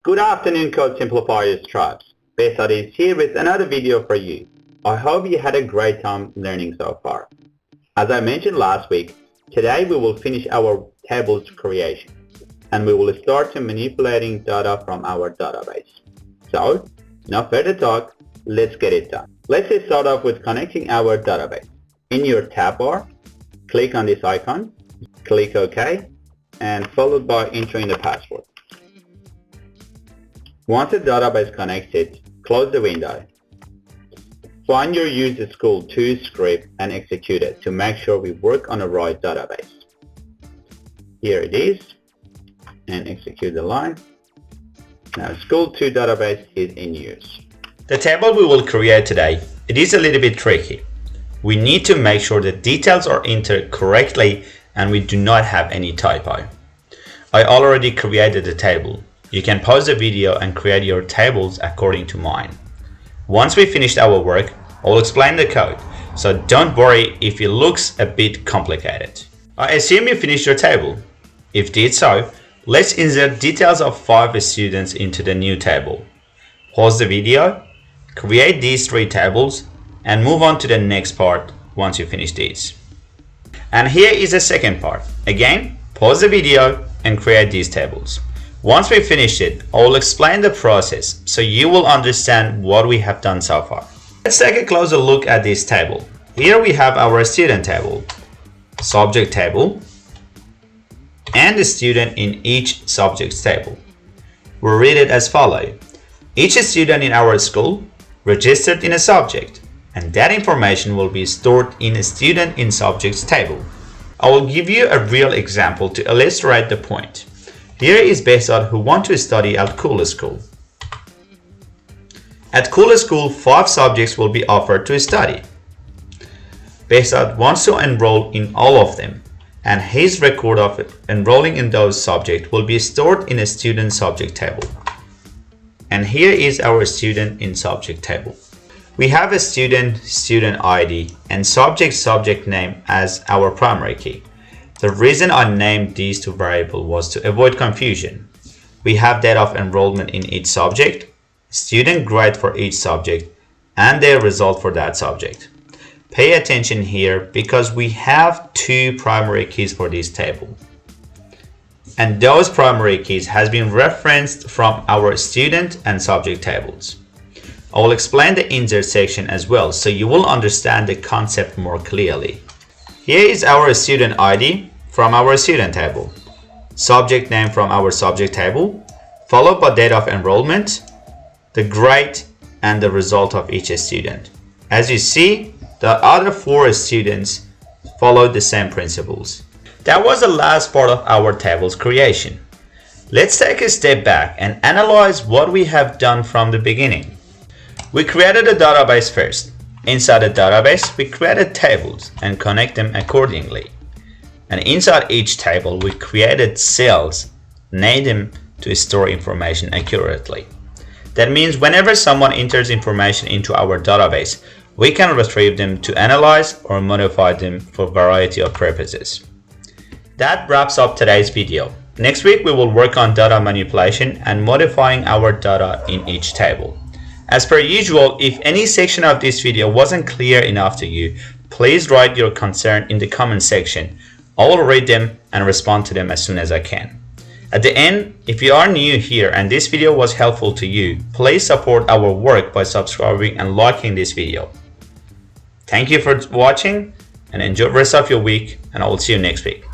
Good afternoon, Code Simplifiers tribes. Behzad is here with another video for you. I hope you had a great time learning so far. As I mentioned last week, today we will finish our tables creation and we will start to manipulating data from our database. So, no further talk, let's get it done. Let's start off with connecting our database. In your tab bar, click on this icon, click OK, and followed by entering the password. Once the database connected, close the window. Find your use school 2 script and execute it to make sure we work on the right database. Here it is, and execute the line. Now school 2 database is in use. The table we will create today, it is a little bit tricky. We need to make sure the details are entered correctly and we do not have any typo. I already created the table. You can pause the video and create your tables according to mine. Once we finished our work, I'll explain the code, so don't worry if it looks a bit complicated. I assume you finished your table. If did so, let's insert details of 5 students into the new table. Pause the video, create these 3 tables, and move on to the next part once you finish these. And here is the second part. Again, pause the video and create these tables. Once we finish it, I'll explain the process so you will understand what we have done so far. Let's take a closer look at this table. Here we have our student table, subject table, and the student in each subject table. We'll read it as follows. Each student in our school registered in a subject, and that information will be stored in a student in subjects table. I will give you a real example to illustrate the point. Here is Behzad who wants to study at Cool School. At Cool School, 5 subjects will be offered to study. Behzad wants to enroll in all of them, and his record of enrolling in those subjects will be stored in a student subject table. And here is our student in subject table. We have a student ID, and subject name as our primary key. The reason I named these 2 variables was to avoid confusion. We have date of enrollment in each subject, student grade for each subject, and their result for that subject. Pay attention here because we have 2 primary keys for this table. And those primary keys has been referenced from our student and subject tables. I will explain the insert section as well so you will understand the concept more clearly. Here is our student ID from our student table, subject name from our subject table, followed by date of enrollment, the grade, and the result of each student. As you see, the other 4 students followed the same principles. That was the last part of our tables creation. Let's take a step back and analyze what we have done from the beginning. We created a database first. Inside the database, we created tables and connect them accordingly. And inside each table, we created cells, named them to store information accurately. That means whenever someone enters information into our database, we can retrieve them to analyze or modify them for a variety of purposes. That wraps up today's video. Next week, we will work on data manipulation and modifying our data in each table. As per usual, if any section of this video wasn't clear enough to you, please write your concern in the comment section. I will read them and respond to them as soon as I can. At the end, if you are new here and this video was helpful to you, please support our work by subscribing and liking this video. Thank you for watching and enjoy the rest of your week, and I will see you next week.